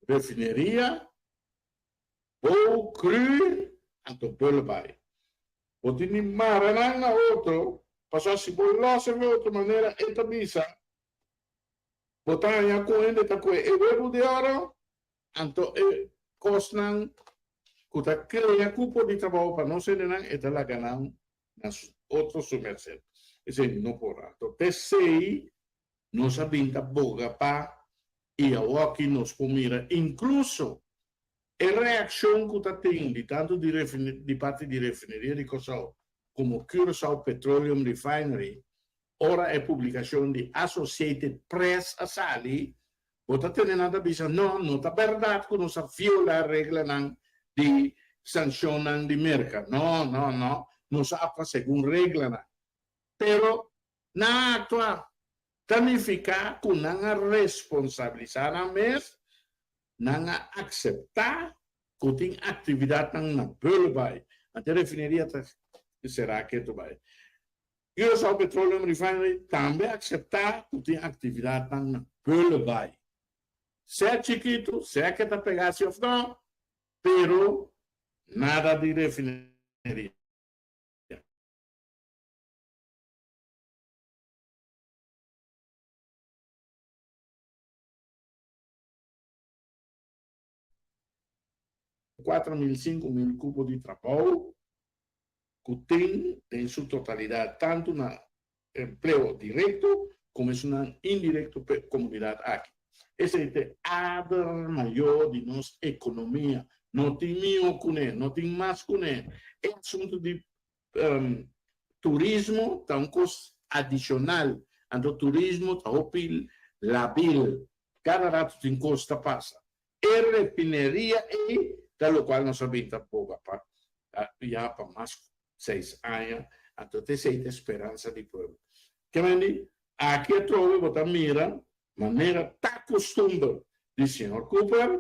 refineria, ou cru, anto pulbai. O tini maranang na outro, passou se bolose de outra maneira, eta bisa. Botanya ko ende ta ko e webo de oro, anto e kosnang kuta crea cupo di trabalho para não ser nenhum e la ganam nas outros sumersen. Esse não porra. Então, sei nos abinta boga pa e a aqui nos comira incluso a reação que tá tem de tanto de parte de refineria de Curaçao como Curaçao Petroleum Refinery, ora é publicação de Associated Press a sali, bota tem nada bisa não tá verdade que nos viola a regra não de sancionan de mercado. No, não sabe segundo regra não. Pero na atua tanifica com nanga responsabilizar na mes, nanga aceitar que tem atividade na bulbai. Até refineria será que tu vai. Curaçao Petroleum Refinery também aceitar que tem atividade na bulbai. Se é chiquito, se é que tá pegasse ou não, pero nada de refineria. Quatro mil, 5 mil cubos de trabalho que tem em sua totalidade, tanto no emprego direto como na indireto comunidade aqui. Esse é a maior de nossa economia. Não tem mil cuné, não tem mais cuné. É assunto de turismo, tá um custo adicional. Então, turismo está opil, labil. Cada rato tem costa passa. E refineria e da qual nós sabemos pouco já para mais 6 anos, então tem essa esperança de povo. Que vem aqui a trove botar mira, maneira tá costumbre de senhor Cooper,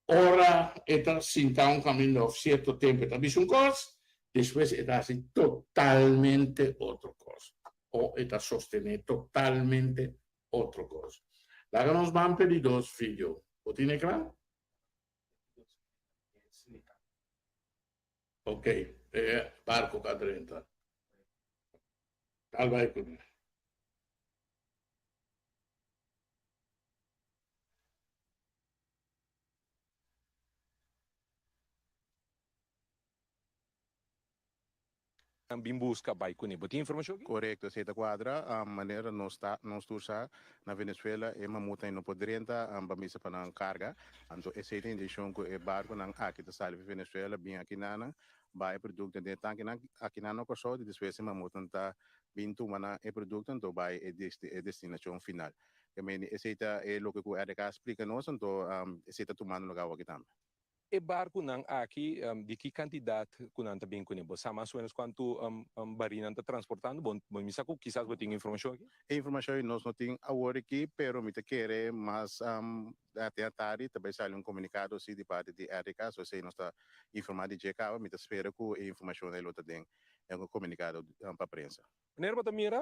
ora está sinta um caminho de certo tempo, está visto coisa, depois está assim totalmente outra coisa, ou está sostener totalmente outra coisa. Lá nós vamos pedir 2 filhos, o tiene claro? Ok, barco cadrenta. Tal vai con Também busca vai com ele. Tem informação aqui? Correto, essa quadra, a maneira nós tursa na Venezuela é uma multa não poderenta bamisa para não carga, então essa intenção que é barco não aqui da salve Venezuela bem aqui nana, vai produto de tanque aqui nana com só depois uma multa tá vindo mana é produto então vai é destinação final. Que me essa é o que o RK explica nós então essa tomando lugar aqui também. E barco nang aqui de que quantidade kunanta bem com ele? Sama menos quanto barina está transportando? Bom, misa ko quizás você tem informação aqui? Informação nós não tem agora aqui, pero me te quer mas até a tarde também sai comunicado se de parte de RK, so se nós está informado de JK, me te espera que a informação dele outra tem comunicado para a prensa. Nerva tamira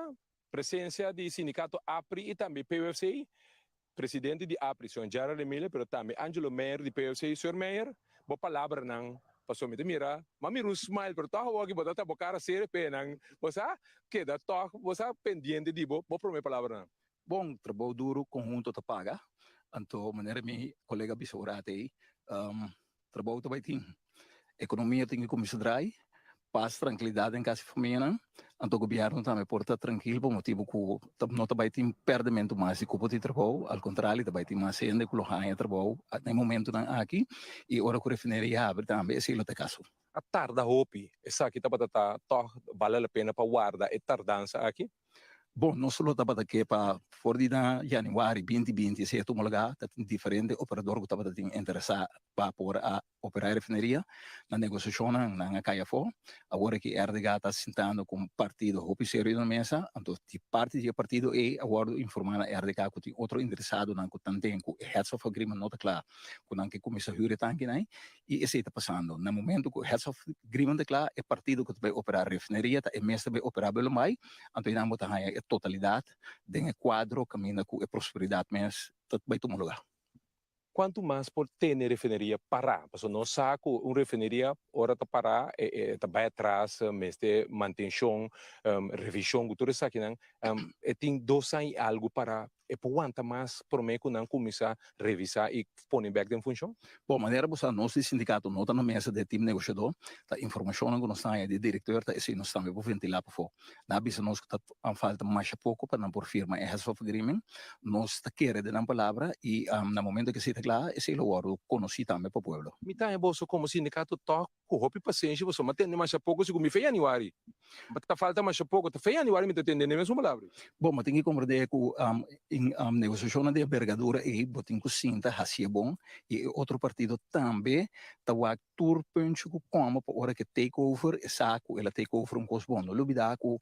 presença de sindicato APRI e também PUFC. Presidente de APRI, Sr. Gerard Emile, pero também Angelo Mayer de PUFC, Sr. Mayer, boa palavra ng pastor mira, mami smile, pero tahu wagi bota bocara ser penang, você que da toque, você pendiente de boa primeira palavra nang. Bom, trabalho duro, conjunto te paga, anto maneira mi colega bisorate, trabalho também tem, economia tem que começar a drai, paz, tranquilidade em casa família, anto governo também porta tranquilo, por motivo que não também tem perdimento mais de cupo de trabalho, ao contrário, também tem mais ainda que lohanha trabalho, no momento aqui, e hora que a refineria abre também, esse é o caso. A tarda hopi, essa aqui tá para vale a pena para guardar e tardança aqui? Bom, não só estava aqui para fora de janeiro 2020, se é um lugar diferente, operador que estava interessado para operar a refineria, na negociação na CAIAFO, agora que a RDH está sentando com partido oficial na mesa, então de parte do partido é agora informar a RDH que tem outro interessado na que também com heads of agreement não está claro, com que começa a jurar tanque, né? E isso está passando. No momento que o heads of agreement é claro, é partido que vai operar a refineria, é mesa vai operar pelo mais, então não está totalidade, tem quadro, caminha com a prosperidade, mas vai tomar lugar. quanto mais por ter refineria parar, porque não saco refineria hora tá parar tá vai atrás, mas ter manutenção, revisão, tudo isso aqui não, tem 2 anos e algo para por quanto mais por mim que não começar a revisar e pôr back em função? Bom, maneira você nós de sindicato não está na mesa de time negociador, tá informação que nós está de diretor, tá esse nós estamos por ventilar por fora. Na bisa nós que tá falta mais pouco para não por firma é of agreement, nós está querer de na palavra e no momento que se está lá, esse é o oro conhecido também para o povo. Me tá bolso como sindicato toca com roupa e paciência, você mas tem mais pouco se me fez januário. Mas tá falta mais pouco, tá fez januário me tá tendo mesmo palavra. Bom, mas tem que compreender que em negociação de envergadura e botem que sinta assim bom e outro partido também tá o ator penso que como para hora que takeover é saco ela takeover coisa bom não olvidar que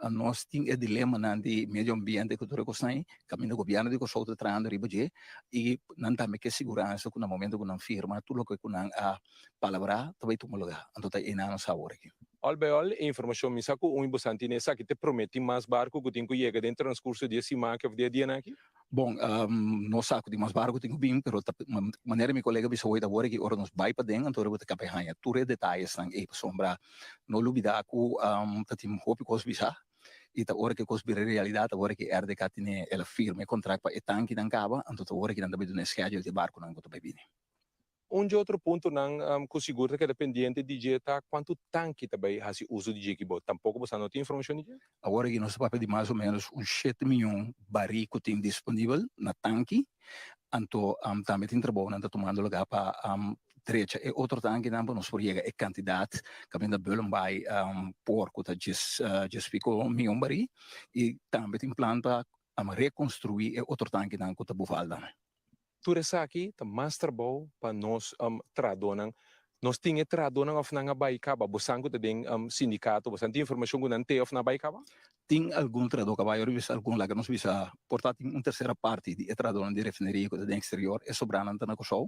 nós tem o dilema na de meio ambiente que tudo coisa aí caminho governo de coisa outra trando riba je e não também que segurança que no momento que não firma tudo o que não a palavra também tu lugar então tá aí não sabor aqui. All by all, informação me saco importante nessa que te promete mais barco que tem que chegar dentro do transcurso de semana que dia dia aqui. Bom, não saco de mais barco tenho bem, pero maneira meu colega bisa hoje agora que ora nos vai para dentro, então eu vou ter que apanhar tudo detalhes não é sombra, não olvidar que tatim hope cos bisa e tá hora que cos bir realidade, agora que RDK tem ela firme contrato para etanque não acaba, então hora que não deve ter schedule de barco não vai vir. Outro ponto não que seguro que é dependente de dieta quanto tanque também faz uso de equipo. Tampouco você não tem informação disso? Agora que nós papel de mais ou menos 7 milhões barris que tem disponível na tanque, então também tem trabalho na tomando lugar para trecha e outro tanque não nós por chegar é quantidade que ainda belum vai porco tá just ficou milhão barris e também tem plano para reconstruir outro tanque não que tá bufalda. Tudo isso aqui tá mais trabalho para nós tradonang. Nós tínhamos tradonang of na baikaba, bosango também sindicato, bosan tem informação que não tem of na baikaba? Tem algum trador que vai revisar algum lá que nós visa portar uma terceira parte de trador de refineria que é exterior é sobrando na coisa,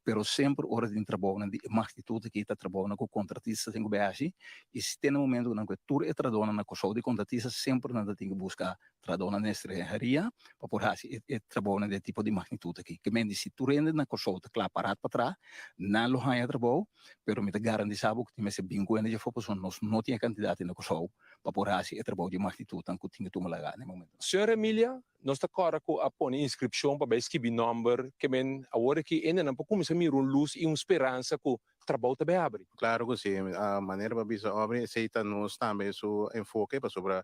pero sempre hora de trabalho de magnitude que está trabalhando com contratista tem que ver e se tem um momento que não que tur é trador na coisa de contratista sempre não tem que buscar trador na estrangeria para por assim é trabalho de tipo de magnitude aqui que menos se tur rende na coisa tá claro parado para trás não lo há trabalho pero me garantir sabe que tem esse bingo energia focus nós não tinha quantidade na coisa para por assim é trabalho de magnitude tanto tinha que tomar no momento. Senhora Emília, nós está agora com a pôr inscrição para escrever número que men agora que ainda não começa a mirar luz e uma esperança que o trabalho também abre. Claro que sim, a maneira para bisa obra aceita nós também su enfoque para sobre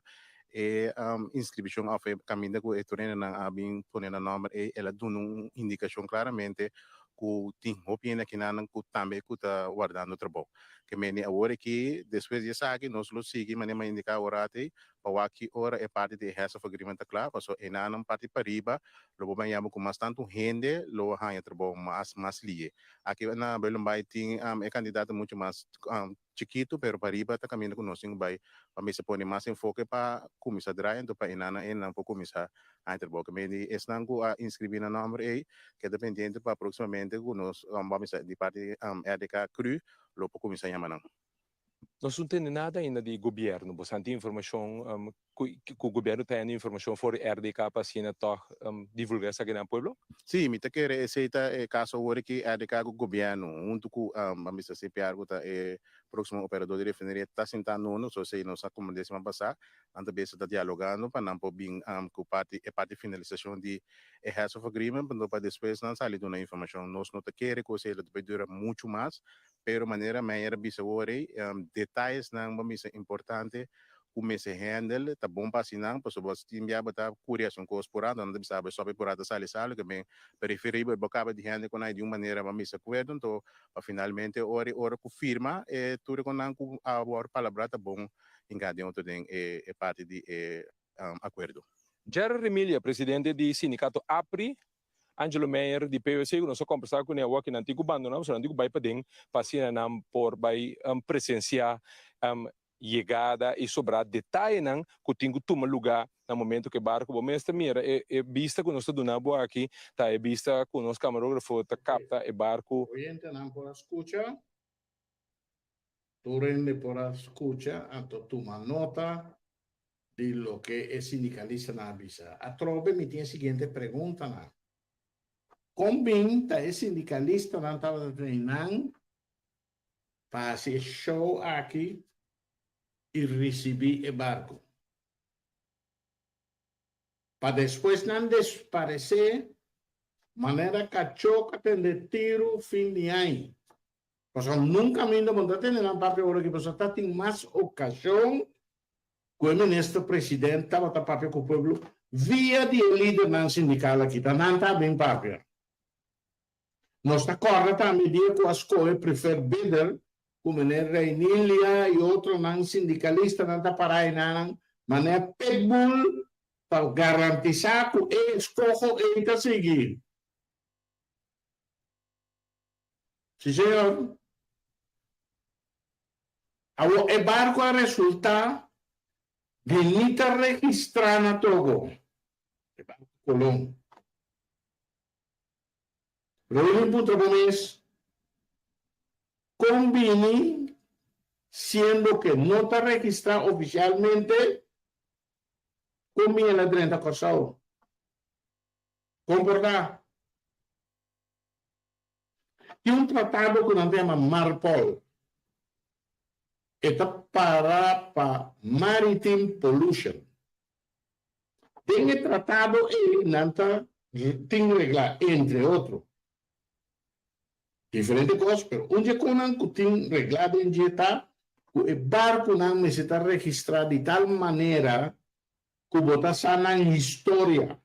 inscrição ao caminho que o estudiante não abin poner na nome e ela dá uma indicação claramente que tem opinião que não que também que está guardando o trabalho. Que meni agora que depois de sair nós lo seguimos maneira indicar agora até para que ora é parte de essa agreement claro, porque é não parte para riba, lo banhamos com mais tanto gente, lo hanya trabalho mais lié. Aqui na Belém vai tem é candidato muito mais chiquito, pero para riba está caminhando conosco vai para me se pôr mais enfoque para começar a drive, então para enana não para começar a trabalhar. Que meni estão a inscrever na número aí, que é dependente para aproximadamente conosco vamos de parte RDK cru, lo para começar a chamar. Nós não temos nada ainda de governo, você tem informação que o governo tem informação for RDK para assim divulgar isso aqui no povo? Sim, me quer aceita caso agora que RDK o governo, junto com a missa CPR, que é próximo operador de refineria, está sentando no, só sei nós como décima passar, ante vez está dialogando para não poder com parte finalização de Health of Agreement, para depois não sair uma informação, nós não quer que você vai durar muito mais, pero maneira melhor bisa agora detalhes não missa importante como se handle, tá bom para assinar, para você enviar para curioso com os porado, não deve saber só para sale que bem preferível acaba de handle com de uma maneira para missa acordo, então finalmente hora que firma tudo com a palavra tá bom engadinho tudo é parte de acordo. Gerard Emília, presidente do sindicato APRI, Angelo Meyer de PwC, nós conversamos com ele aqui no antigo bando, não, antigo vai para dentro, para assinar por vai presenciar chegada e sobrar detalhe não que tem que tomar lugar no momento que barco bom mestre mira é vista que nós estamos dando aqui tá é vista que nós camarógrafo tá capta é barco Oyente não por escucha, tu rende por escucha, anto toma nota de lo que es sindicalista na avisa. A trove me tiene siguiente pregunta na. Combin, tá esse sindicalista não estava treinando para fazer show aqui e receber o barco. Para depois não desaparecer, maneira cachoca tem de tiro fim de ano. Porque nunca me ainda tem na papel hora que você está tem mais ocasião que o ministro presidente estava a papel com o povo via de líder não sindical aqui, não está bem papel. Nós está correto a medida que as coisas preferem bidder, como a Reinília e outro não sindicalista não está para aí não, maneira pitbull para garantizar que ele escolhe ele está seguir. Sim, senhor. O barco a resultar de não estar registrado na Togo. O barco Colón. Pero el punto es, combine, siendo que no está registrado oficialmente, combine la 30 cosas. ¿Concordar? Y un tratado que se llama MARPOL. Está para Maritime Pollution. Tiene tratado tiene regla, entre otros. Diferentes coisas, pero um dia que tem reglado em dia o barco não necessita registrar de tal maneira que botar sana na história.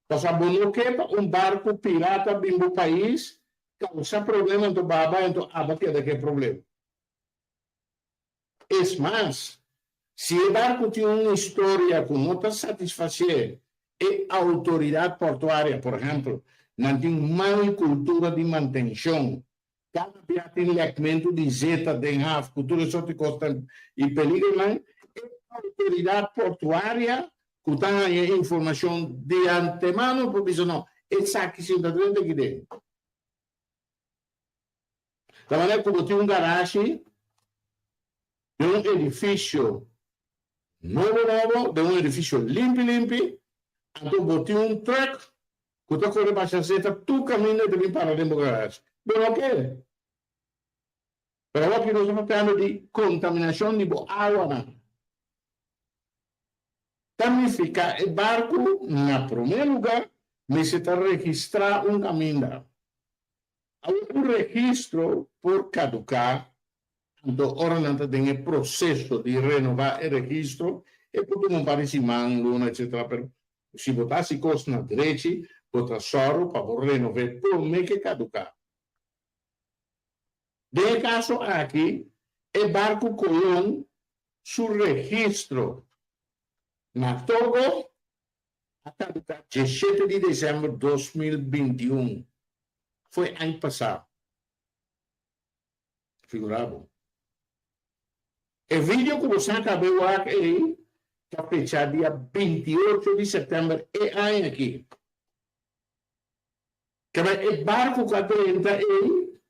Então, bom que barco pirata vem do país causa problema então baba então abatia daquele problema. É mais, se o barco tem uma história que não está satisfazer a autoridade portuária, por exemplo, não tem má cultura de manutenção. Cada dia tem legmento de zeta, de RAF, cultura exótica e peligro, mas a autoridade portuária que tem a informação de antemano, porque não, essa aqui se está dentro aqui dentro. Da maneira como tem garagem, de um edifício novo, de um edifício limpo, então botei truck, que está correndo para a zeta, tu caminha de vir para dentro do garagem. Bom, ok. Pero aqui nós estamos falando de contaminação de água. Significa que o barco, na primeiro lugar, necessita registrar caminho. Há registro por caducar, então, ora tem o processo de renovar o registro, e porque não parece mango, etc. Pero, se botasse coisas na direita, botar soro para renovar, por meio que caducar. De caso aqui, o barco Colón, su registro na Togo, a caducar 17 de dezembro de 2021. Foi ano passado. Figurado. O vídeo que você acabou aqui, está fechado dia 28 de setembro, é ano aqui. Que o barco que apresenta aí,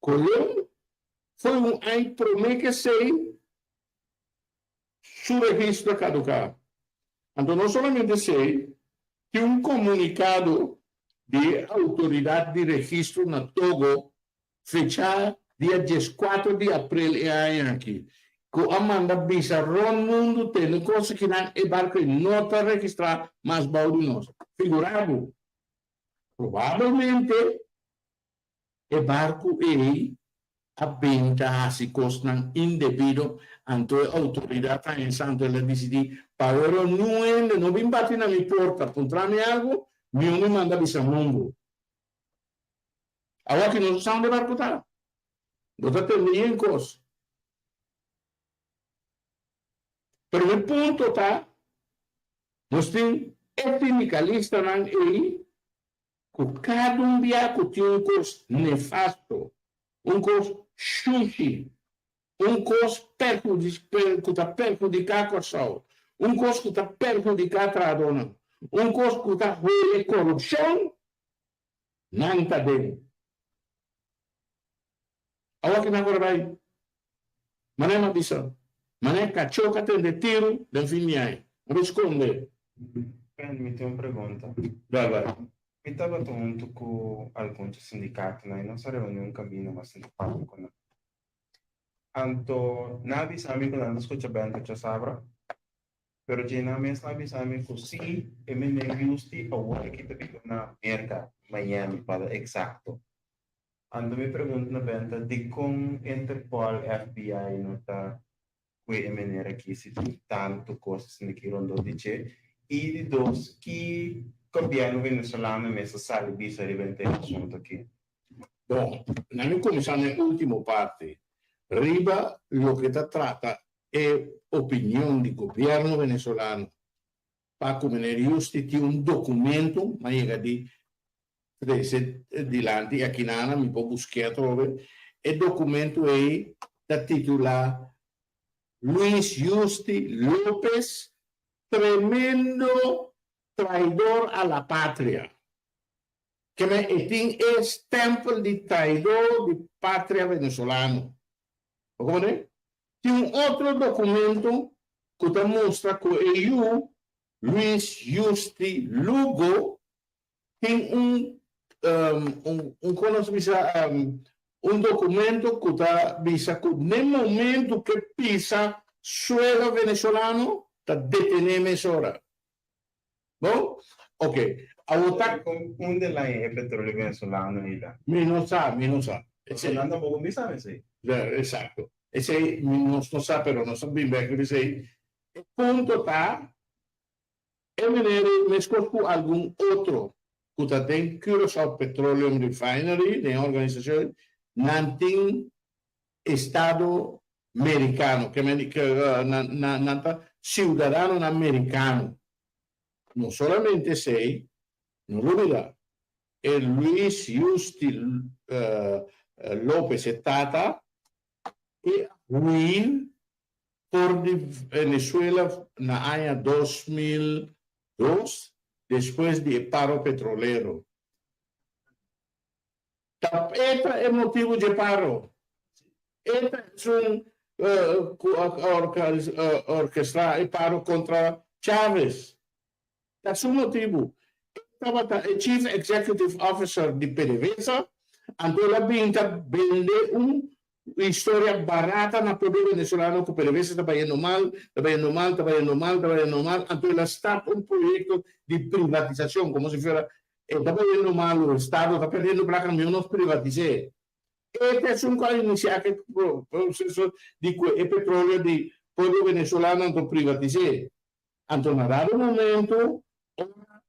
Colón, foi ano para que sei seu registro caducar. Então, não somente sei que comunicado de autoridade de registro na Togo fechado dia 14 de abril aqui. Que Amanda Bisa Ron Mundo tem coisa que não é barco não está registrado, mas balde nós. Figurado. Provavelmente o barco é a venda se costan indebido ante a autoridade em Santo ela decidir para não vem bater na minha porta apontar-me algo me manda avisar mundo agora que nós estamos de barco tá nós temos em coisa pero o ponto tá nós temos sindicalista aí que cada dia que tem coisa nefasto coisa sushi, coisa que está perjudicar a pessoa, coisa que está perjudicar a tradona, coisa que está ruim corrupção, não está dentro. Agora que agora vai, mané uma visão, mané cachoca tem de tiro, de fim de ano, não esconde. Me tem uma pergunta. Vai. Mi estava tomando com alguns sindicatos, né? Não se reuniu um caminho bastante fácil com nós. Anto, na bisami ko na escucha bem que sabra, pero jena mes na bisami ko si emene justi a outra que te na merca Miami para exacto. Anto me pergunta na benta de com Interpol FBI não tá que emene aqui se tanto coisas ne que rondo dice e de dos que governo venezuelano messa sale bisa rivente assunto aqui. Bom, nel cominciamo nell'ultima parte. Riba lo che tratta è opinione di governo venezuelano. Pa come ne riustiti un documento, ma di Lanti, a Chinana, mi può buscare dove, e documento è da titola Luis Justi López, tremendo traidor a la patria. Que me è stempel di traidor di patria venezolano. ¿Cómo? Tiene un otro documento que te muestra que eu, Luis Justi Lugo, tiene un documento que te dice que en el momento que pisa suelo venezolano, te detenemos ahora. ¿No? Ok. Ahora con un de la petróleo venezolano y la. No sa. Venezolano poco mi sabe, sí. Esatto. E se non sa, però non so bene che sei. Il punto sta è vedere mescolco alcun altro che tem Curaçao Petroleum Refinery, ne organizzazione nantin Stato americano, che nanta ciudadano americano. Non solamente sei, non lo dirà. E Luis Justi López e Tata e Will por Venezuela na año 2002, después de paro petrolero. Este es el motivo de paro. Este es un orquestra de paro contra Chávez. Es un motivo. El Chief Executive Officer de PDVSA, Antola Binta vende una historia barata na poder venezolano que PDVSA está yendo mal. Antola está un proyecto de privatización, como si fuera, está yendo mal, el Estado está perdiendo plata, no nos privatice. Este es un proceso de petróleo de pueblo venezolano, anto privatice. Anto, dado un momento,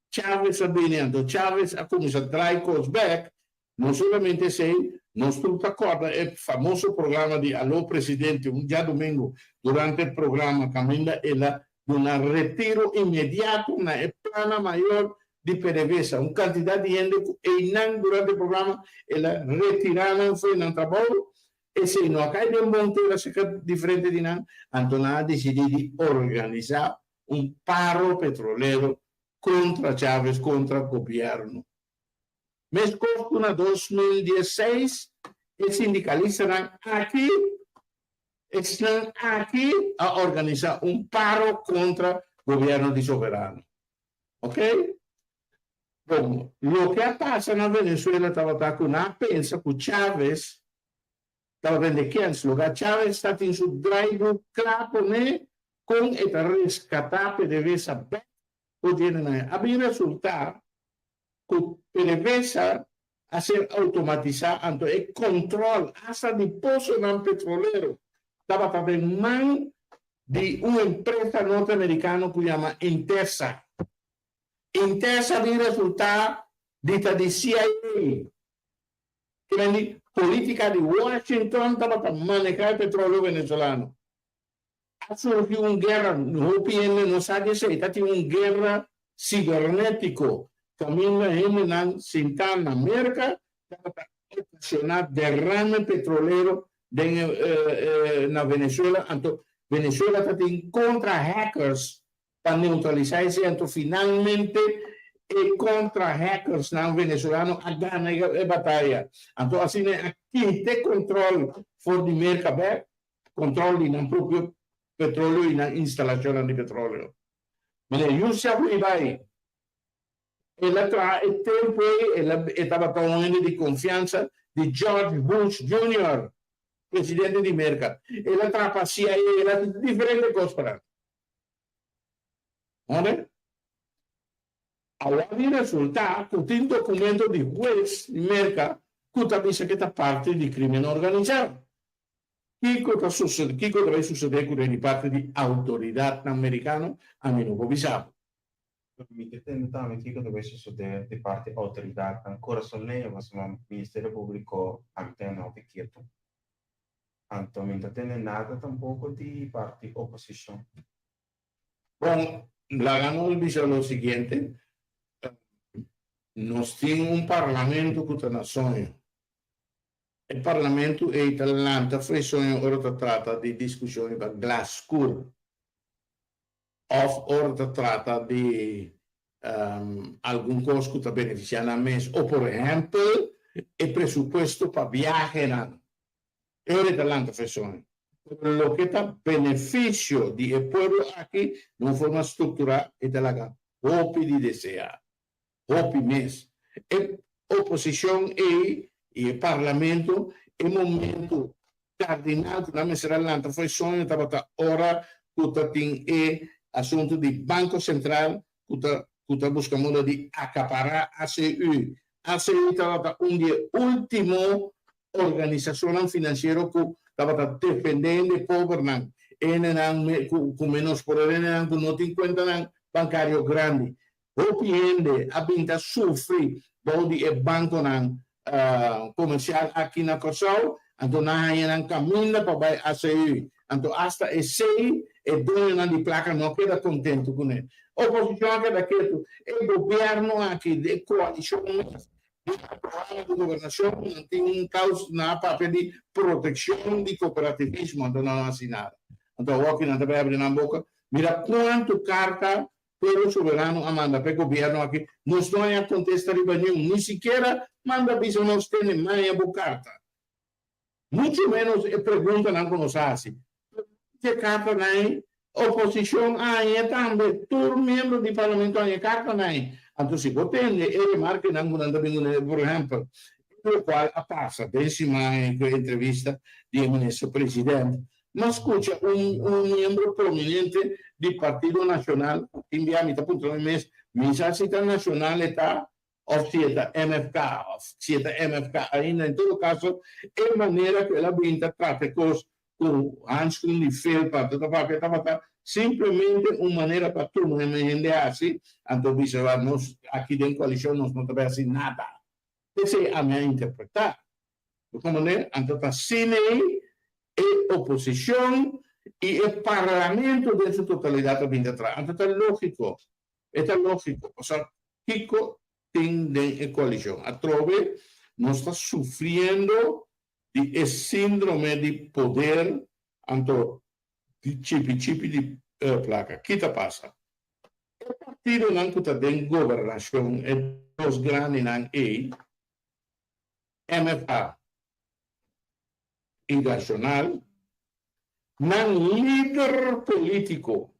Chávez avveniendo, Chávez ha cominciato a dry course back, non solamente se non sto d'accordo, è il famoso programma di Allo Presidente, un già domingo, durante il programma Caminda e la un ritiro immediato, una plana maggiore di PDVSA, un candidato di gente e durante il programma e la retirana fu in trabalho e se non accade un monte la differente di nan, Antonà decide di organizzare un paro petrolero contra Chávez, contra el gobierno. Mes corto 2016, el sindicalista están aquí a organizar un paro contra el gobierno de Soberano. ¿Ok? Bueno, lo que pasa en Venezuela estaba con una pensa que Chávez estaba vendendo lugar. Chávez está en su drive con el rescate de esa había resultado que PDVSA a ser automatizado el control hasta de pozo petrolero. Estaba también en manos de una empresa norteamericana que se llama Intesa. Intesa había resultado de CIA. Que la política de Washington estaba para manejar el petróleo venezolano. Ha surgido una guerra, no viene, no sabe si está teniendo una guerra cibernético. También en Sintana, América, para ocasionar derrame petrolero en Venezuela. Entonces, Venezuela está contra hackers para neutralizarse. Entonces, finalmente, contra hackers venezolanos a ganar la batalla. Entonces, así aquí te control for the mercado, control en el propio petróleo y la instalación de petróleo. Mire, yo se arriba ahí. Ela tra il tempo e stava parlando di confianza di George Bush Jr., presidente di America. Ela tra CIA, ela differente cose para. Ora, allora risulta che un documento di juez di America che capisce che è parte di crimine organizzato. Che cosa deve succedere con le parte di autorità americana a meno avvisato. Mi também que deve suceder de parte da autoridade ancora soleil, mas o Ministério Público antena o quieto. Então, não tem nada tampouco de parte oposição. Bom, la ganó dice lo siguiente, nos tiene un parlamento che è sogno. Il parlamento è italiano, fue sogno, ora si tratta di discussioni per Glass-School, ora si tratta di alcun costo che beneficiano a me, o per esempio, il presupuesto per viaggiare. E ora italiano fue sogno. Lo que está beneficio del pueblo aquí, de forma estructural, es de la OPI de desea, OPI mes. Oposición y el Parlamento, el momento cardinal que la mesa adelante fue solo tabata ora que tiene asunto del Banco Central que buscamos de acaparar ACU. ACU tabata un día último organización financiera que estava dependendo de governante, com menos poder, não tem conta bancário grande. O cliente a vinda sofre onde é banco comercial aqui na Corsal, então não há caminho para a ACU. Então, hasta esse é dono de placa não queda contente com ele. A oposição é daquilo, o governo aqui de coalição de governação tem um caos na papel de proteção de cooperativismo, então não há nada. Então, aqui não deve abrir na boca. Mira quanto carta pelo soberano a manda para o governo aqui. Nós não é contestar nenhum, nem sequer manda aviso nós temos mais a carta. Muito menos pergunta não conosce. Que carta não? Oposição aí também. Todo membro do parlamento aí carta não. Então, se você tem, ele marca não por exemplo, o qual passa a 10ª entrevista do ministro-presidente. Mas escuta, membro prominente do Partido Nacional, enviamos a ponto de mês, mensagem nacional está, ou se é MFK, ainda em todo caso, é maneira que ela vinda trata com handschoen de felpa, toda a simplesmente uma maneira para todo mundo entender assim, então nós aqui dentro da coalição nós não temos assim nada. Essa é a minha interpretar. Como né? Então está cine e oposição e o parlamento de sua totalidade vindo atrás. Então está lógico. O sea, Kiko tem de coalição. A trove nós está sofrendo de síndrome de poder, então di chip di placa. Kita passa. O partido não está em governação é dos grandes não MFA e nacional não líder político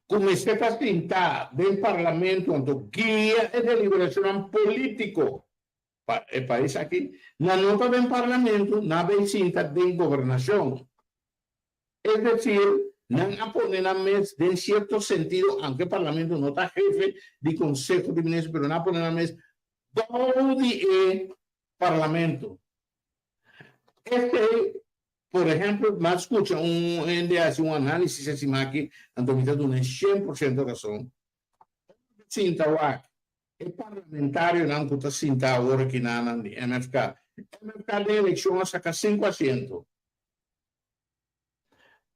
como está a tentar do parlamento quanto guia e deliberação político. O país aqui não está em parlamento, não está em governação. Es decir, no ponen a mes, en cierto sentido, aunque el Parlamento no está jefe de Consejo de Ministros, pero no ponen a mes, el Parlamento. Por ejemplo, más escucha hace un análisis así aquí, Antonio tiene 100% razón. Sinta el parlamentario no está sinta ahora que nada de MFK. MFK de elección saca 5 asientos.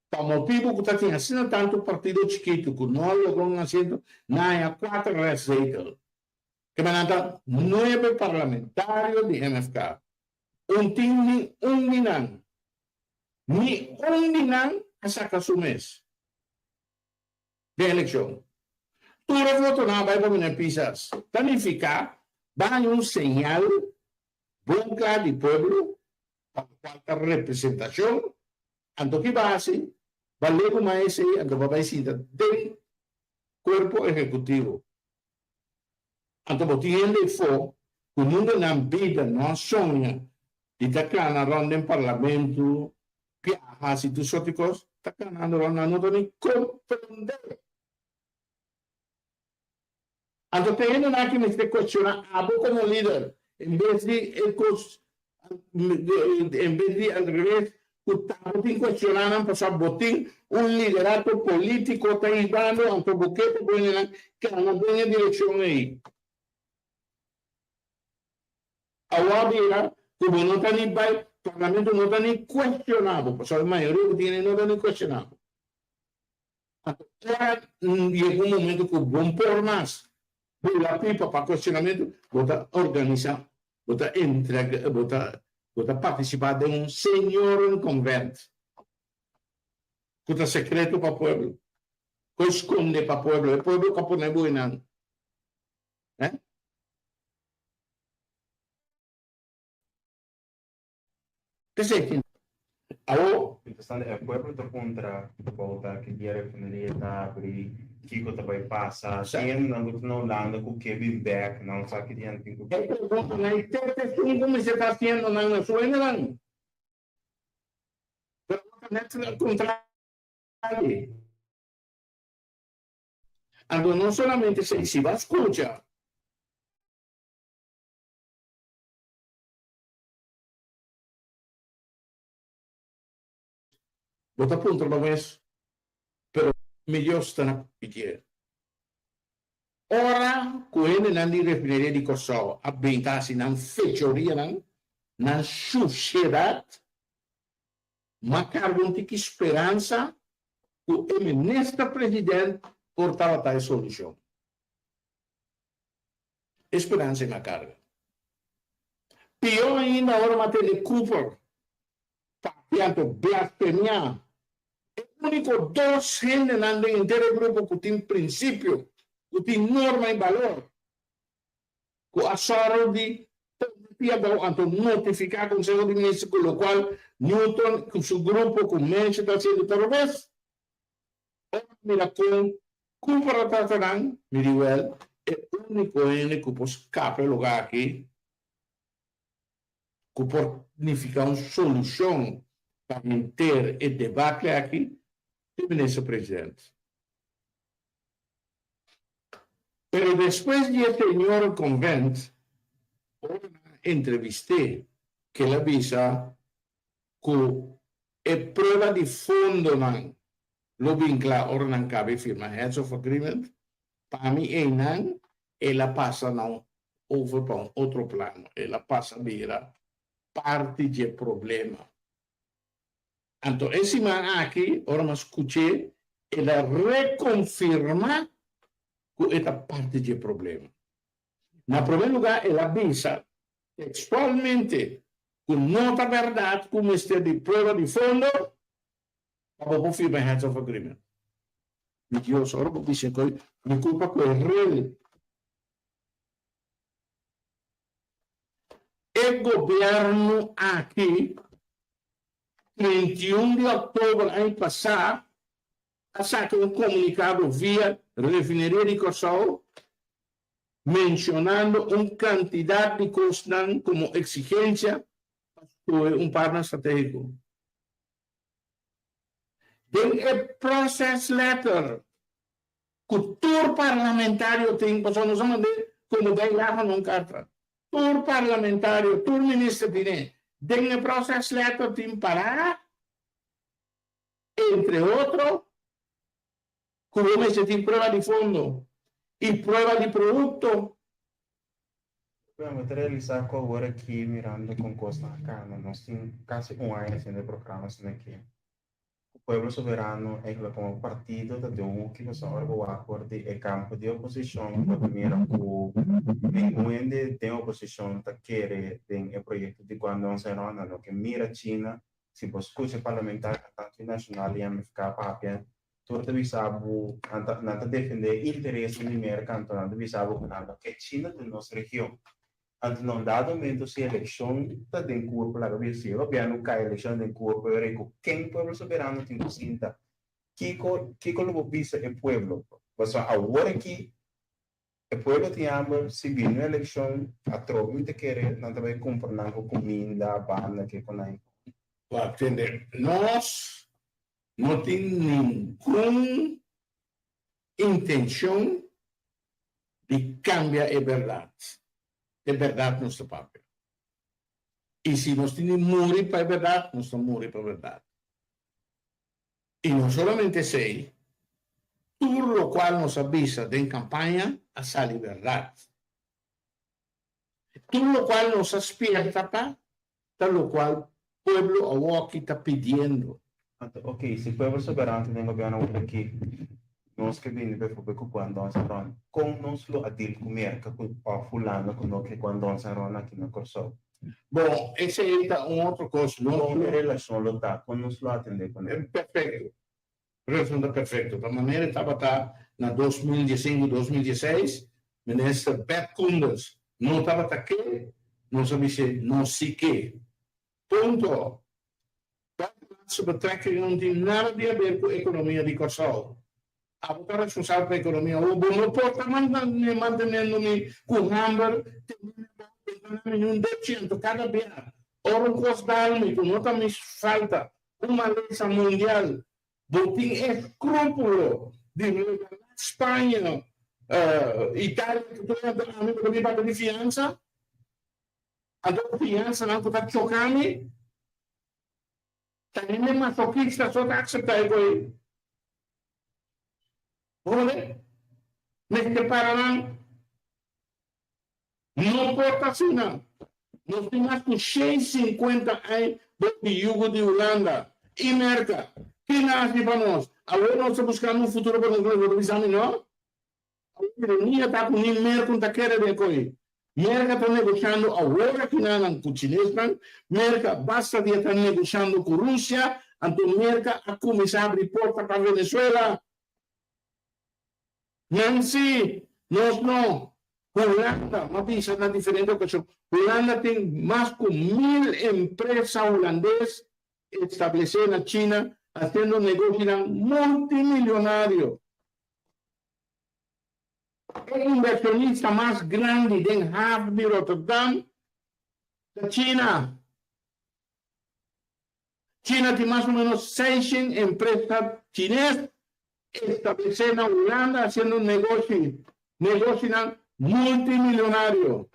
Por motivo que está haciendo tanto partido chiquito que no logró un asiento, hay 4 receitas. Que van a dar 9 parlamentarios de MFK. Ni un dinan a sacar su mes de elección. Tu voto no va a poner pisas. Planificar, va a un señal blanca del pueblo para falta representación. Anto que va a hacer, va a leer como ese, anto va a decir del cuerpo ejecutivo. Anto botiende fo, comunque non vita, non sogna, di taccana ronda in Parlamento, che ha si tu sotto cose, taccana ronda non ni comprendere. Anto te non ha che mi stai questionando, come leader, invece di al revés, in questionare un botín, un liderato politico taibano, anto buchetto che ha una buona direzione ahí. Awabira, como no está ni by, Parlamento no está ni cuestionado, pues la mayoría que tiene no está ni cuestionado. Ahora llegó un momento que un por más, la pipa para cuestionamiento, vota organizar, vota entrega, vota participar de un señor convento. Vota secreto para el pueblo, que esconde para el pueblo que pone buena. ¿Qué se Alô? Então, é pueblo tá contra volta que dia refineria tá abrir, Kiko tá vai passar, tem não landa com Kevin Beck, não sabe que dia tem com ¿Cómo se está haciendo en Venezuela? Pero no al contrario. Algo no solamente si va a escuchar, vota punto lo ves, pero meglio stanno a pigliare. Ora, quelli non li refineria di Kosovo, abitati in feccioria, in società, ma cargo di speranza che il nostro presidente portava tale soluzione. Speranza in una carga. Più ainda ora Matele Cooper, pianto blasfemia, unico dos gente nell'intero gruppo che in principio, che in norma e valore, che ha solo di notificato un Consiglio di Ministri, con lo quale Newton, con il suo gruppo, comincia da essere terrorista. Ora mi racconto, Cooper mi dico, è l'unico ente che può scappare qui, che può significare una soluzione para manter el debate aquí, el ministro presidente. Pero después de señor Convent, entrevisté que la visa con prueba de fondo lo vincla ora non cabe firma heads of agreement, para mí e la passa over para un otro plano, e la passa mira parte del problema. Anto, esse aqui, ora me escuché, ela reconfirma que esta parte do problema. Na primeiro lugar, ela avisa textualmente que não está verdade, como este de prova de fundo, para o firma heads of agreement. E Deus, ora vou dizer que me culpa que é real. O governo aqui 31 de outubro ano passado, passato un comunicato via Refineria di Kosovo mencionando un candidato di Kostan como exigencia para un partner estratégico. Den el process letter, cultura parlamentario tem, nós vamos ver como bem lá não carta. Tur parlamentario, tur ministro de den el process letter tem para, entre otros, como se tem prueba de fondo e prueba de produto. Vamos realizar agora aqui, mirando com costa na cana. Nós temos quase ano de programas aqui. O Pueblo Soberano é como partido da DEU que nós agora o acordo é campo de oposição para mirar o onde tem oposição tá querer tem o projeto de quando não se não no que mira China se busca parlamentar tanto nacional e MFK papia tudo visavo nada defender interesse do mercado nada visavo que China da nossa região. Antes não dado momento se eleição está em curso lá no se o piano cai eleição em curso eu digo quem Pueblo Soberano tem que sinta que lo visa é pueblo você agora aqui El pueblo te llama, si viene una elección, a trovo te quiere, no te voy a comprar comida, banda, que con ahí. Entender? Nós não temos nenhuma intenção de cambiar a verdade. A verdade não está papel. E se nós temos morrer para a verdade, nós estamos morrer para a verdade. E não somente sei, tudo o qual nos avisa de campanha a sair verdade. Tudo o qual nos aspirta para, tal o qual o pueblo aqui está pedindo. Ok, se o pueblo soberano tem governo aqui, nós que vimos para fazer quando nós estamos, como nós lo adil comer, com fulano, com o que quando nós estamos aqui na Corso. Bom, esse aí é outra coisa. Como a relação lo dá, quando nós lo atender com ele. Perfeito. Responda perfeito. Da maneira que estava na 2015, 2016, minister Bert Koenders não estava aqui, não sabia se não sei que. Ponto. Buitenlandse betrekkingen não tem nada a ver com a economia de Kosovo. A boca responsável pela economia, o bom não pode manter-me com hamburgo, nenhum 10% cada vez. Ora, o custo da alma, não está me falta uma lei mundial. Tem escrúpulo de Espanha, Itália, que tu me paga de fiança. A tua fiança não está chocando. Também é masoquista, só está aceitar isso. Vamos ver? Neste Paraná, não pode assim, não. Nós temos mais de 650 anos de Jugo de Holanda e América. Que nasce para nós? Agora nós estamos buscando um futuro para nós, não? A ironia está com o América, não está querendo coisa. América está negociando agora que não é com o chinês, América basta de estar negociando com a Rússia, então América a começar a abrir porta para a Venezuela. Não, sim, nós não. Holanda, uma visa na diferente ocasião. Holanda tem mais de 1.000 empresas holandesas estabelecidas na China, fazendo negócio multimilionário. O inversionista mais grande Den Haag de Rotterdam, da China. China tem mais ou menos 600 empresas chinesas estabelecidas na Holanda, fazendo negócio multimilionário.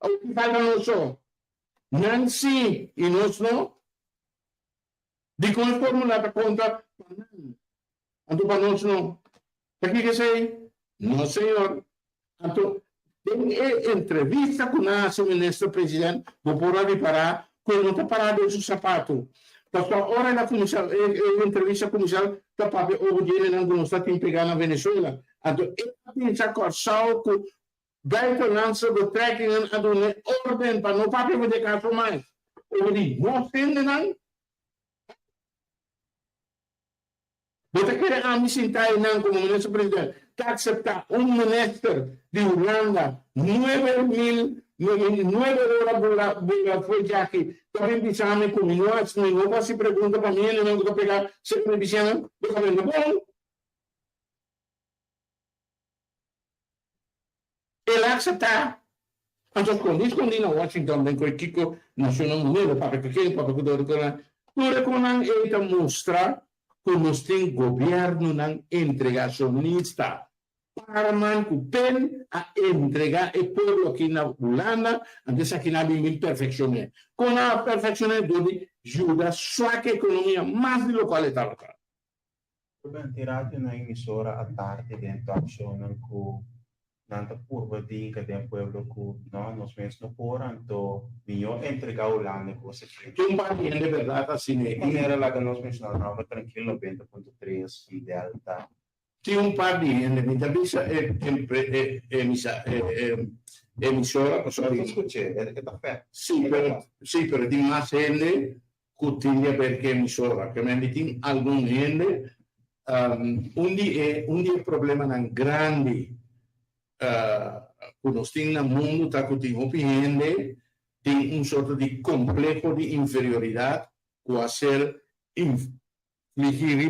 O que falta nosso? Nancy e nós não. De como fórmula da conta, então para nós não. Aqui que sei? Não, senhor. Então, tem entrevista com o ministro presidente, vou poder reparar que não está parado em seu sapato. Porque a hora da comissão, a entrevista comercial, está para o dinheiro não está tem pegar na Venezuela. Então, ele pensa que o buitenlandse betrekkingen a doen orde para não papel de caso mais. Ou die não vinden não. Você quer a mim sentar não como ministro presidente, que aceitar ministro de Holanda 9.000 $9 foi já aqui. Também pensamos com nós, não vai se pergunta para mim, não vou pegar, se me dizendo, eu também não vou. Ele aceitar. Então, quando isso quando na Washington, bem que Kiko Nacional Unido, para que tudo com ele mostrar que nós temos governo entregacionista. Para manter a entregar o povo aqui na Holanda, antes aqui na Bíblia perfeccionar. Com a perfeccionar, dove ajuda só a economia mais de local estava. Ben tirati na emissora à tarde dentro da ação com nanta curva de que tem pueblo com nós mesmos no poranto vinho entregar o Holanda com você. Tem de verdade assim, Era lá que nós mencionamos tranquilo 90.3 e delta. Tinha par di emissora, sì, per di más gente cutiglia perché emissora, che mi dicono alcun gente, un problema nan grandi, conosciamo nel mondo, ta cutiglia gente, di un sorta di complejo di inferiorità, può essere infligir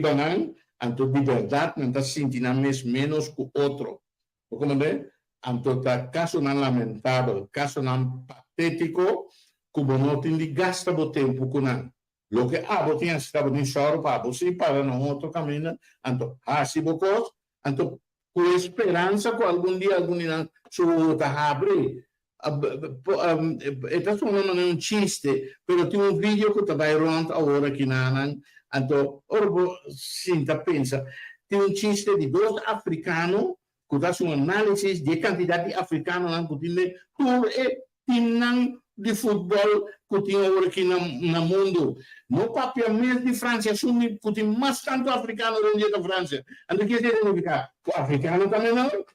anto de verdade não está sentindo menos que outro. Como é? Anto ta caso non lamentabile, caso non patetico, come non ti gasta bo tempo con an. Lo che abo tinha stavo in soro pabo si para non otto cammina, anto si bocos, anto con speranza che algún dia algún su ta apri. E questo non è un ciste, però ti un video che ti vai around a ora che nanan, anto orbo sinta pensa, ti un ciste di dos africano que dá uma análise de quantidade de africanos que tem tour e tinham de futebol que tinha agora aqui no mundo. No papel mesmo de França, assumi que tem mais tanto africano dentro da França. Então, que é significa? O africano também não?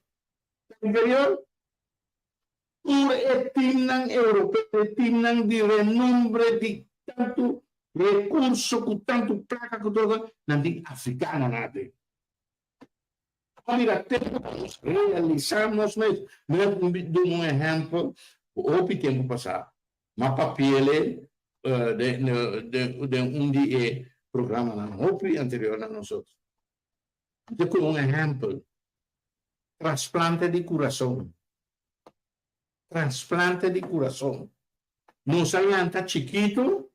Inferior? Tour e tinham europeu, tinham de renombre de tanto recurso, com tanto placa, que todo, não tem africano nada. Mira, realizamos mesmo. Dou um exemplo, o tempo passado, mas papel de um dia programa na OPI anterior a nós outros. Então, um exemplo, transplante de coração. Transplante de coração. Nós ainda chiquito,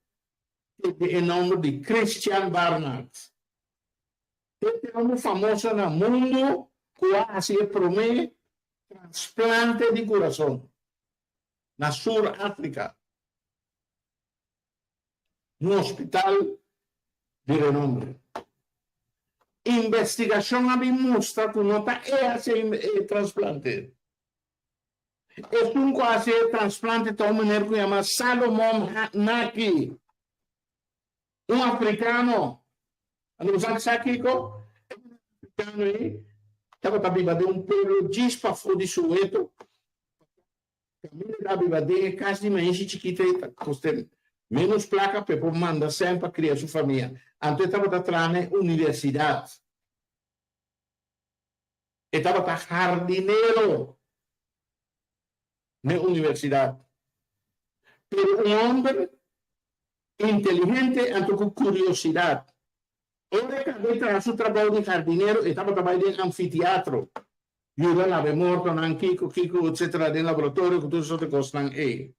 o nome de Christian Barnard. Este é famoso no mundo, quase promete transplante de coração. Na Sur-África. No hospital de renome. Investigação mostra que não é assim transplante. É um quase transplante de uma mulher que chama Salomon Naki. Um africano. Ano sa sakiko, africano aí, estava para viver um pueblo dispa de Soweto. Caminho da viver casa de mãe chiquita, coste menos placa, para manda sempre criar sua família. Então estava atrás na universidade. Estava para jardineiro na universidade. Pero homem inteligente, então com curiosidade. Ora que aveva su trabalho de jardineiro e estava trabalhando em anfiteatro. E ela aveva morto na Kiko, etc., no laboratório, que tudo isso costam aí.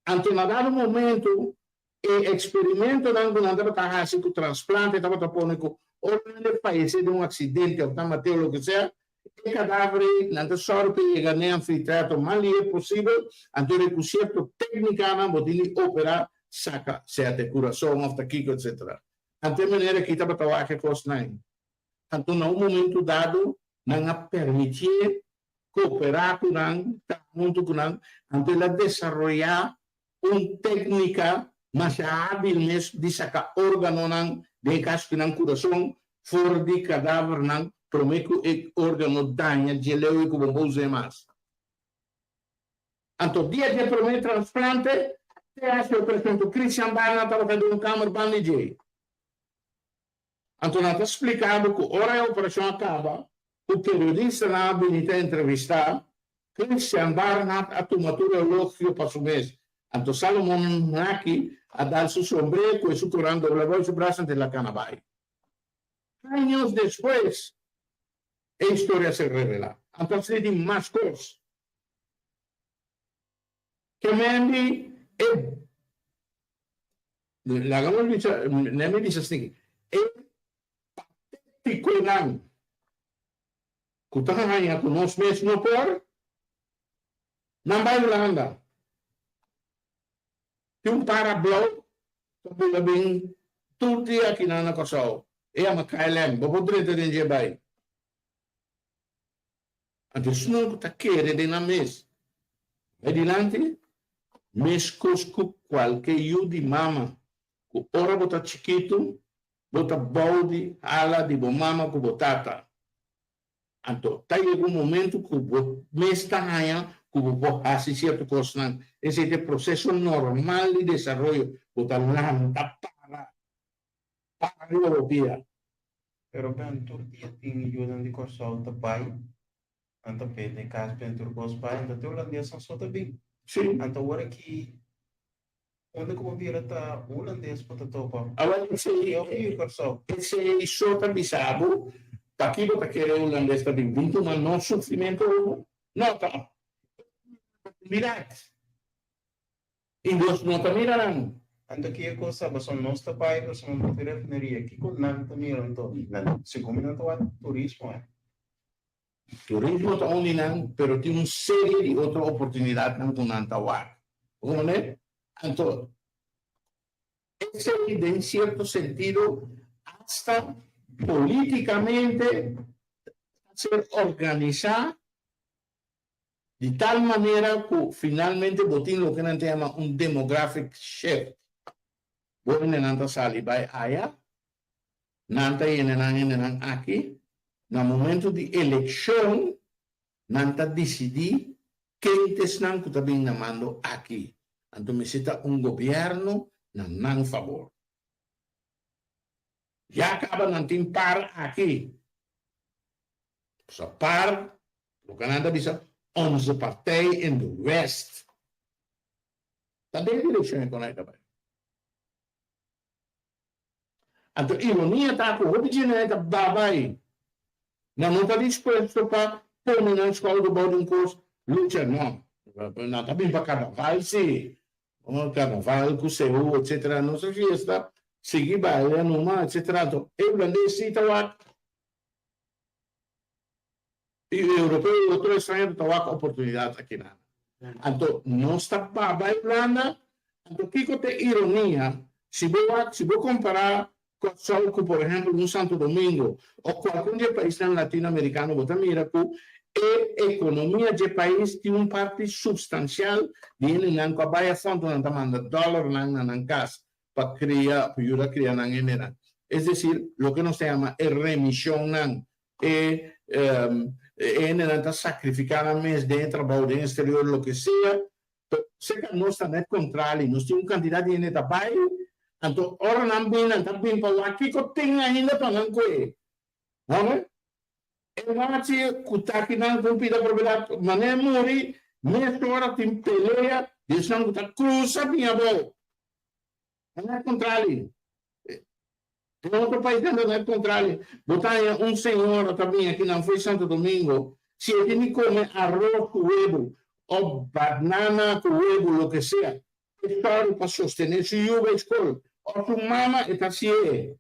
Então, na dado momento, o experimento da andava a fazer com o transplante, estava a pôr com o país de um acidente, ou o que seja, e cadáver, não só para chegar no anfiteatro, mas é possível, então, com certa técnica, não pode operar, saca certa curação, etc. Ante maneira que estava a que costam. Então, num momento dado, não permitir cooperar com muito com ante ela desenvolver uma técnica mais hábil de sacar órgão de caso que não coração fora de cadáver não promete que o órgão danha de leu e como vou usar mais. Então, dia de promete transplante, por exemplo, Christian Barnard estava fazendo câmara bandage. Então, nós explicamos que a hora a operação acaba, o periodista na habilita entrevistar, Christian Barnard a tomatura elogio para o mês. Então, Salomon Naki a dar seu sombrero com seu corando, levou seu braço ante a canabai. Anos depois, a história se revela. Então, se tem mais coisas. Que me la gama dice assim, Tikulang. Kutahan hanya kunos mes no por nambay lang yung para blow to labing tuti akinana ko so e makailem babodre din jebay antes no takere din na mes adiante mes cusco qualquer yu di mama ku ora bota chiquito bota balde ala de mama com botata. Então, tá em algum momento que o mês está ganhando, que o fazer certo coisa. Esse é o processo normal de desenvolvimento. Botar lanta para a Europa. Pero pentur dia ting yudan di korsol ta pai. Anta pede kas pentur kos pai, anta te holandês são só também. Sim. Anta hora que onde como vira ta holandês para topa. Agora esse Eu fui korsol. sota bisabo Aqui você quer holandês está vindo, mas não sofrimento, nota. Mirad. E nós não está mirando. Ando aqui a coisa, mas não está pai, mas não está refinaria. Aqui com nada também não estou. Se como não estou turismo é. Turismo está unindo, pero tem uma série de outras oportunidades não com Antawak. Como né? Então, essa é em certo sentido hasta políticamente ser organizada de tal maneira que finalmente botin lo que não chama um demographic shift. Bueno, nanta sali vai allá, nanta yenenang aqui, no momento de eleição, nanta decidir quem tesnan que também namando aqui. Então, necessita um governo não favor. Já acaba não tem par aqui. Só par, o Canadá diz, 11 partijen in de West. Dat deed de eleição econômica também. Então, ironia está com o objeto da babai. Não está disposto para pôr na escola do boarding course, luta, não. Não está bem para carnaval, sim. Carnaval, cuseu, etc. Não sei se está, seguir baile, numa, etc. Então, eu mandei cita lá. E o europeu e outro estrangeiro estão com oportunidade aqui na. Então, não está para a Irlanda. Então, que tem ironia? Se vou comparar com o sol, por exemplo, no Santo Domingo, ou qualquer país latino-americano, você mira que a economia do país tem parte substancial de não trabalhar a fonte, não manda dólar, não casa, para criar, para ajudar a criar, não generar. É decir, o que nós chamamos de remissão, não é não está sacrificando mais dentro, trabalho dentro, exterior, o que seja. Se nós estamos no contrário, nós temos uma quantidade de trabalho, então, ora não está bem para aqui que tem ainda para não comer. Não é? Eu acho que está aqui na compida propriedade, mas não é morrer, nessa hora tem peleia, eles não está cruza minha boca. Não é contrário. Em outro país não é contrário. Botar um senhor também aqui não foi Santo Domingo, se ele come arroz com huevo, ou banana com huevo, o que seja, é claro para sostener sua escola. Ou sua mama está assim.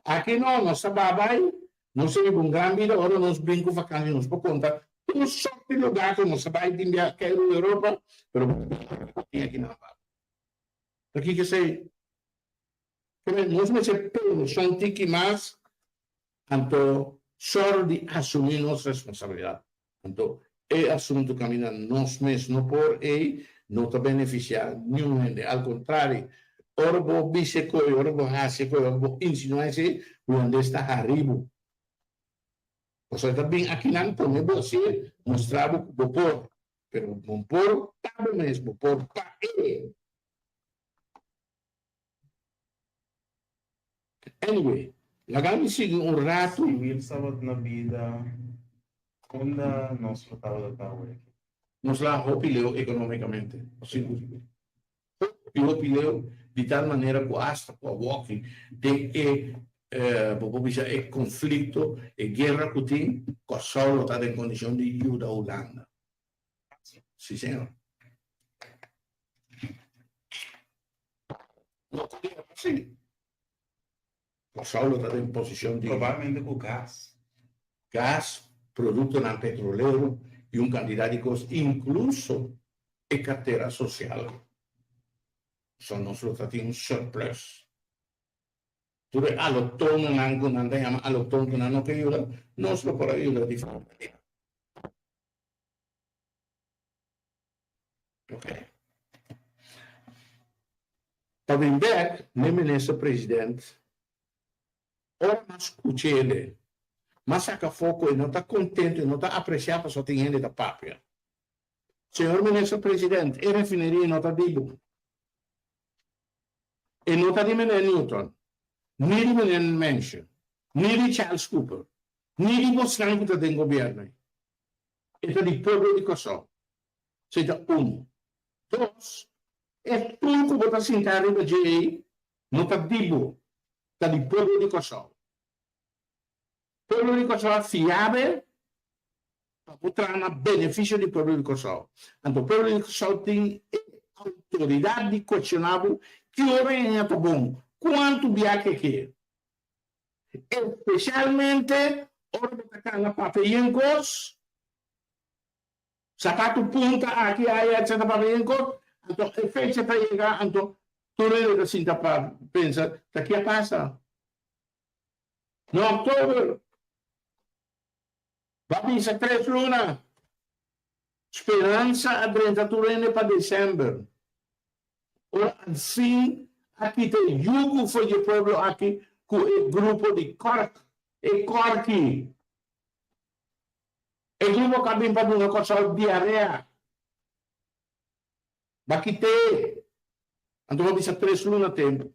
Aqui não, nós trabalhamos, nós temos uma grande vida, agora nós brincamos vacantes, nós podemos contar. Tem um sorte de lugar que nós trabalhamos, que é a Europa, mas aqui não. Aqui que sei. Nós me são tiki mais, então, só de assumir nossa responsabilidade. Então, é assunto que caminha nós mesmos, não por aí, não está beneficiar nenhum ente. Ao contrário, ora vou bisecoi, ora vou rasecoi, ora vou insinuar-se, onde está arriba. Você também aqui não pode você mostrar o que vou pôr, mas não pôr, tá mesmo, pôr para ele. Anyway, lagami sigue um rato. Civil sábado na vida, quando nós tratava da taua aqui. Nos lá opileu economicamente. Opileu de tal maneira que hasta com a walking de é conflito, é guerra que tem, que só está em condição de ajudar a Holanda. Sim, senhor. Não podia assim. O Saulo está em posição de Provavelmente com gás. gás, produto não petroleiro e quantidade de coisas, incluso a carteira social. Só nós temos surplus. Tudo é aloctone, não tem aloctone que não quer ajudar, nós não podemos ajudar de forma maneira. Ok. Para vender, nem ministro presidente, ora mas escute ele, mas saca foco e não está contente, não está apreciado, só tem ele da pátria. Senhor ministro presidente, a refineria não está digo. E não está de Meneer Newton, nem de Meneer Mensch, nem de Charles Cooper, nem de Bosnan que está dentro do governo. Está de povo de Kosovo. Seja um. Dois, é tudo que está sentado de não está digo. Está de povo de Kosovo. pueblo de Kosovo fiável para mostrar na benefício do pueblo de Kosovo. Então, o pueblo de Kosovo tem autoridade de questionar que hora é bom, quanto viaje que especialmente hora de atacar na papelingos, sapato punta aqui, aí, etc. papelingos, então, é fecha para chegar, então, tudo é assim, para pensar, daqui a passa. No outubro, vai ser 3 lunas. Esperança a 30 turene para dezembro. Ora, assim, aqui tem jugo foi de povo aqui com o grupo de Cork e Corki. O grupo que vem para uma coisa diarreia. Aqui tem. Então, vamos dizer 3 lunas tempo.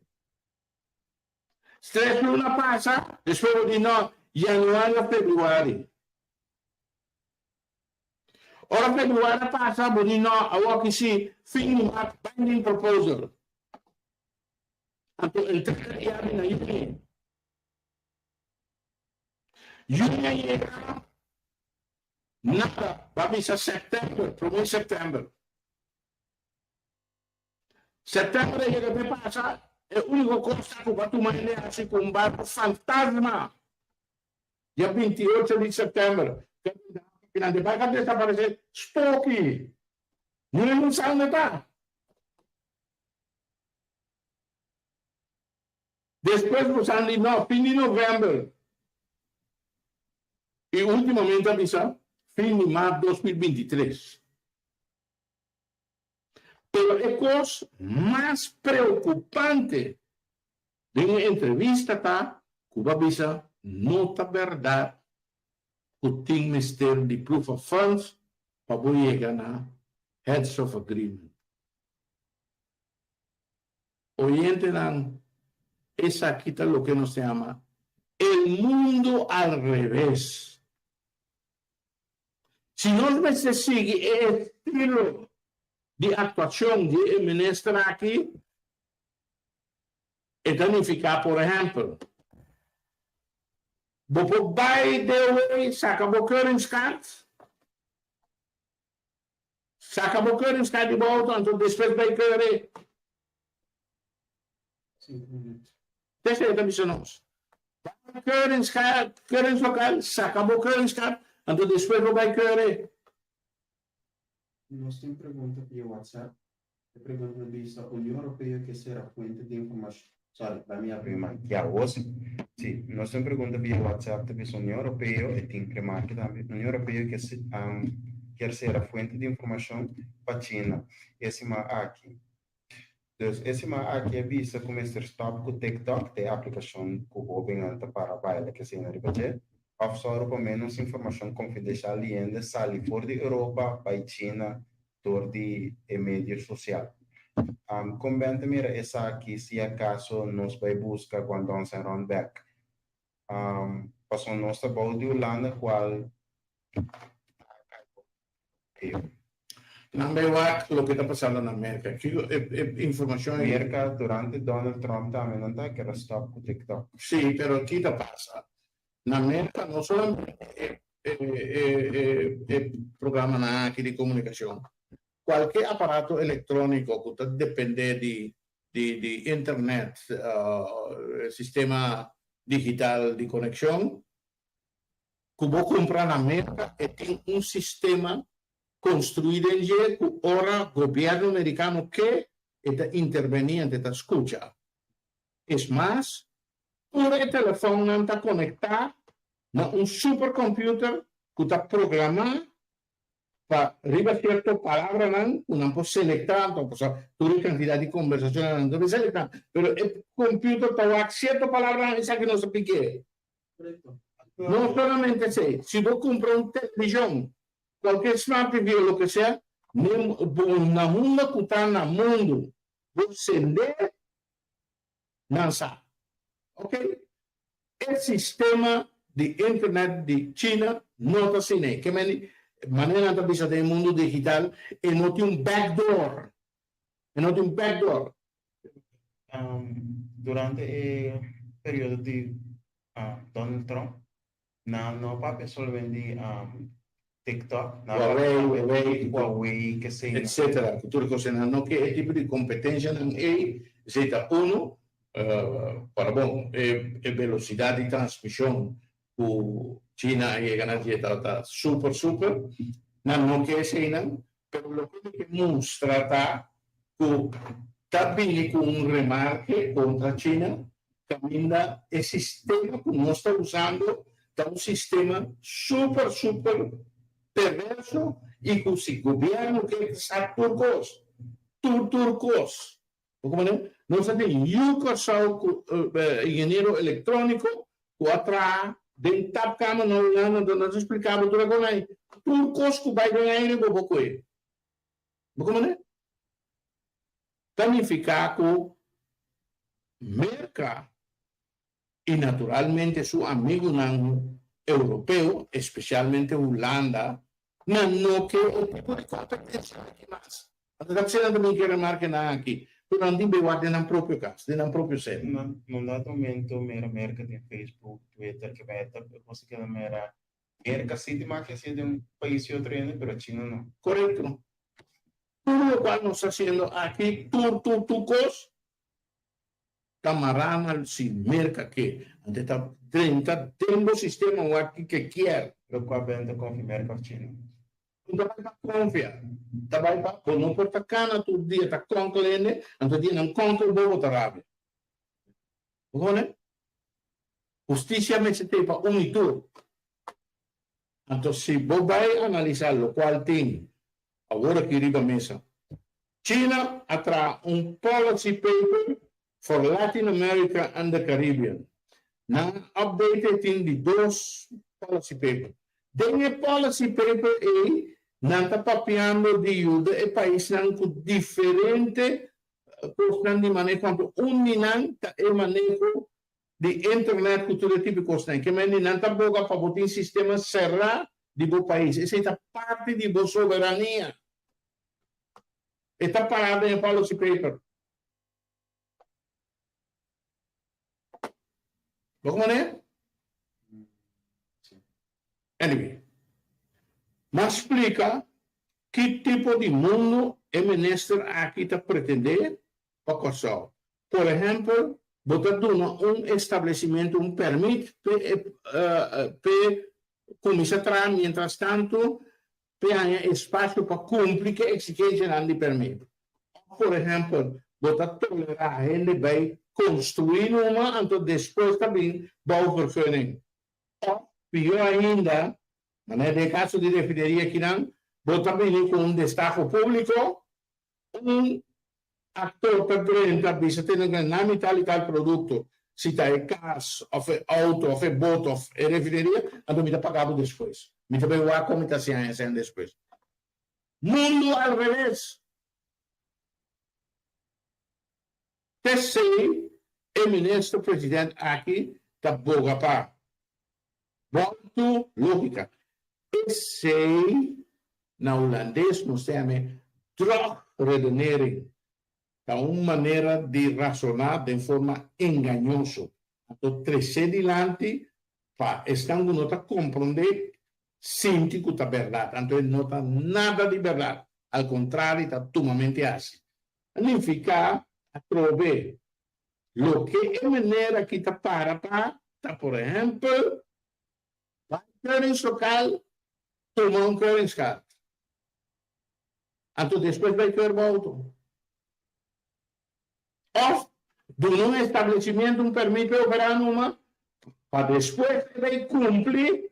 3 lunas passa, depois de no januário a februário. Ora februário passa, budi no awak isi fing binding proposal. Untuk entrega ia na Juni. Juni ia nada, vai ser setembro, promo setembro. Setembro ia que passa, é o único coisa que vai tomar ele assim com um barco fantasma. Dia 28 de setembro. Nanti bakal desaparecer Spooky. Não sabe onde está. Depois do fim de novembro. E ultimamente avisa fim de março de 2023. Pero a coisa mais preocupante de uma entrevista está que avisa nota verdade o tem mistério de proof of funds para chegar na heads of agreement. Oyente nan, esa aqui está lo que nos chama el mundo al revés. Se nós se sigue o estilo de atuação de ministra aqui, é danificar, por exemplo, Bopo by the way, saka bokeuringskaart. Saka bokeuringskaart die boot, en toen después bij keuren. 5 minutos. Dat is het missionaris. Keuringslokaal, saka bokeuringskaart, en toen después bij keuren. Nós temos pergunta via WhatsApp. A pergunta diz a União Europeia que será fonte de informação. Sorry, da minha prima, que é a hoje. Sim, nós temos pergunta via WhatsApp da União Europeia e tem remarque também. A União Europeia quer ser a fonte de informação para a China. Esse aqui. Então, esse aqui é vista como este stop com o TikTok, tem a aplicação que o governo para a baila que se não repete. Absorve pelo menos informação confidencial e ainda sai fora da Europa para a China, por de mídia social. Conventa mira essa aqui, se acaso nós vai buscar quando nós run back. Passou nossa boa de Holanda, qual Number one, lo que está pasando en América. Aquí, información. América durante Donald Trump también não está que era stop com TikTok. Sí, pero aquí te pasa. En América no solamente programa aquí de comunicación. Cualquier aparato electrónico que depende de internet, sistema digital de conexión, que vos compras en América y tiene un sistema construido en que ahora el gobierno americano que está interveniente, te escucha. Es más, tu teléfono está conectado a un supercomputer que está programado para arriba ciertas palabras, una puede selectar, toda cantidad de conversaciones, no selectar, pero el computer está ciertas palabras esa que no se pique. No solamente sé, si vos compras una televisión, cualquier smart TV o lo que sea, na mundo que está en el mundo, vos sender, no sabe. ¿Ok? El sistema de internet de China no está sin él. ¿Qué manera de pensar del mundo digital y no tiene un backdoor? Durante el periodo de Donald Trump, No papi solo vendi TikTok, Huawei, que sei. etc. Tutte cose hanno che tipo di competenza non è Z1 para bom e velocità di trasmissione cu Cina e energia ta super non che sei per lo che mostra ta cu tabini con un remarque contro Cina cammina e sistema che non sta usando da un sistema super perverso e così governo che sa turcos como não sabe o sou engenheiro eletrônico o atra den tap kama não explicava tudo agora aí turcos que vai ganhar ele bobo coi como né planificar com merca e naturalmente su amigo não europeu especialmente Holanda não que o tipo de competência aqui mais até que também quer remarcar aqui però non devi guardare nel proprio caso, nel proprio set. Non dato momento mera merca di Facebook, Twitter, che meta, così che la mera merca sì di macchina sia di un paese o treno, però Cina no. Corretto. Tutto lo quale non sta facendo qui, tu cos, camarana si merca che, andata 30 tempo sistema aqui che chiaro. Lo qua vende con merca Cina. Não vai confiar. Vai para não porta cana todo dia tá com cliente, então dia não conta o bobo tarabia. Ogone? Justiça me se te pa unitur. Então se você vai analisar o qual tem agora que riba mesa. China atra policy paper for Latin America and the Caribbean. Na updated in the dos policy paper. Denne policy paper è nata papiando di aiuto e paesi anche differente costano di manejo un'inanta e manejo di internet con tutti i tipi costano che metti nanta boga per poter un sistema serra di buon paese e sei parte di buona sovrania e sta parlando nel policy paper come ne? Anyway, ma explica che tipo di mondo è menester aqui está pretender o cosa. Por ejemplo, botando un establecimiento, un permit per cominciare mientras tanto per spazio per complique esigenze di permit. Por ejemplo, botar tolerar gente vai construir uma, então depois também bouwvergunning. Pior ainda, nel caso di refineria che non, votare con un destaco pubblico, un attore per 30 bisa tenere nami tali tal prodotto, si è gas, o auto, o boot, o refineria, allora mi da pagato depois. Mi da bewa come ta sia depois. Mundo al revés. Te sei il ministro presidente aqui da Bogapá. Molto logica. E sei na holandês nós temos terugredenering da uma maneira de razonar de forma enganosa. Então, crescer adiante para estando nota compreender sente que é verdade. Então, não está nada de verdade. Ao contrário, está totalmente assim. Significa trovar o que é maneira que está para, por exemplo, clearance local, toma un clearance card. Então, depois vai ter volta. Ou, de um estabelecimento, permite operar numa, para depois vai cumprir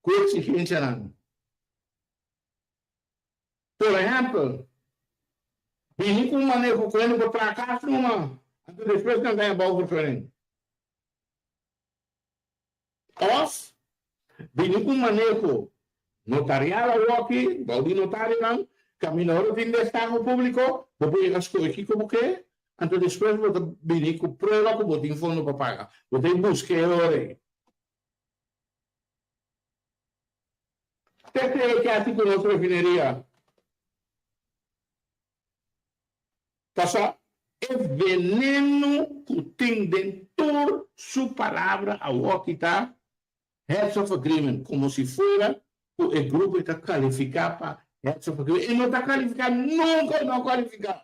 com a exigência. Por exemplo, vim com um manejo correndo para casa numa, então depois não ganha volta diferente. Ou, vini com manejo notarial aqui, baldi notário não, caminhou de destaque público, depois chega as coisas aqui como que, então depois vou vir com prova que vou ter fundo para pagar, vou ter buscar Até que aqui com nossa refineria, passa é veneno que tem dentro sua palavra a o que está Heads of Agreement, como si fuera el grupo está calificado para Heads of Agreement. Y no está calificado, nunca no calificado.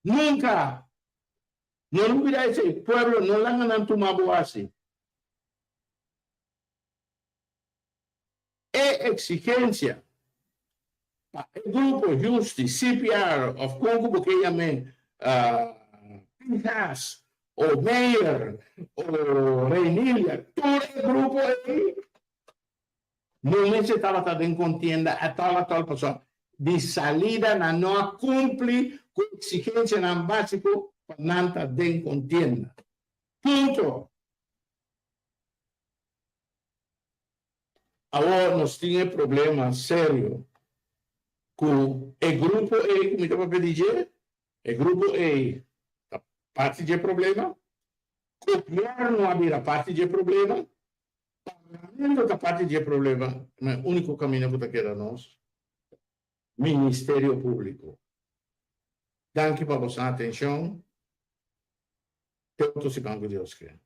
Nunca. No olvida ese pueblo, no la han tomado así. Es exigencia. El grupo Justi, CPR, of Congo, porque llaman PINAS, o Mayor, o Reinilia, todo el grupo ahí, no necesitaba en contienda a tal persona. De salida, no cumple con exigencia en básico para nada en contienda. Punto. Ahora nos tiene problemas serios con el grupo E, como estaba pedindo, el grupo E, a parte de problema, copiar não havia parte de problema, pagamento da parte de problema, mas o único caminho que queda nós, Ministério Público. Danke para a vossa atenção. Deus te banco Deus que.